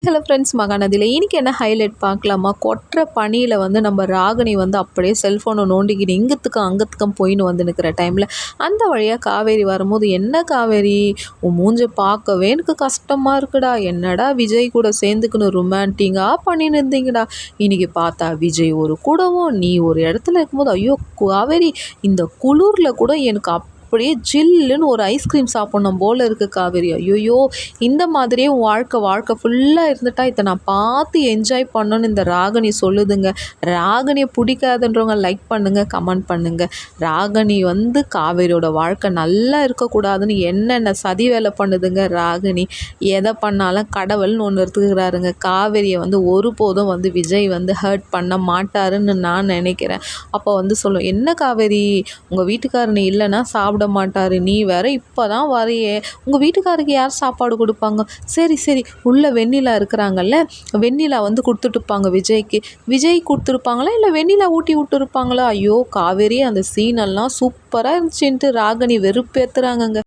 Hello friends, மகாநதியில் இன்றைக்கி என்ன highlight பார்க்கலாமா? கொட்டுற பனியில் வந்து நம்ம ராகினி வந்து அப்படியே செல்ஃபோனை நோண்டிக்கிட்டு இங்கத்துக்கும் அங்கத்துக்கும் போயின்னு வந்து நிற்கிற டைமில் அந்த வழியாக காவேரி வரும்போது, என்ன காவேரி உன் மூஞ்ச பார்க்கவே எனக்கு கஷ்டமாக இருக்குடா, என்னடா விஜய் கூட சேர்ந்துக்கணும் ரொமான்டிங்காக பண்ணின்னு இருந்தீங்கடா, இன்றைக்கி பார்த்தா விஜய் ஒரு கூடவும் நீ ஒரு இடத்துல இருக்கும்போது, ஐயோ காவேரி இந்த குளிரில் கூட எனக்கு அப்படியே ஜில்லுன்னு ஒரு ஐஸ்கிரீம் சாப்பிட்ணும் போல் இருக்குது காவேரி. ஐயோயோ இந்த மாதிரியே உன் வாழ்க்கை ஃபுல்லாக இருந்துட்டா இதை நான் பார்த்து என்ஜாய் பண்ணணும்னு இந்த ராகினி சொல்லுதுங்க. ராகினியை பிடிக்காதுன்றவங்க லைக் பண்ணுங்கள், கமெண்ட் பண்ணுங்கள். ராகினி வந்து காவேரியோட வாழ்க்கை நல்லா இருக்கக்கூடாதுன்னு என்னென்ன சதி வேலை பண்ணுதுங்க ராகினி. எதை பண்ணாலும் கடவுள்னு ஒன்று எடுத்துக்கிறாருங்க. காவேரியை வந்து ஒருபோதும் வந்து விஜய் வந்து ஹர்ட் பண்ண மாட்டாருன்னு நான் நினைக்கிறேன். அப்போ வந்து சொல்லும், என்ன காவேரி உங்கள் வீட்டுக்காரனு இல்லைன்னா சாப்பிட மாட்டார், நீ வேற இப்போ தான் வரையே, உங்கள் வீட்டுக்காருக்கு யார் சாப்பாடு கொடுப்பாங்க? சரி உள்ள வெண்ணிலா இருக்கிறாங்கல்ல, வெண்ணிலா வந்து கொடுத்துட்டுப்பாங்க விஜய்க்கு. விஜய் கொடுத்துருப்பாங்களா இல்லை வெண்ணிலா ஊட்டி விட்டுருப்பாங்களா? ஐயோ காவேரி அந்த சீனெல்லாம் சூப்பராக இருந்துச்சுன்ட்டு ராகினி வெறுப்பேற்றுறாங்கங்க.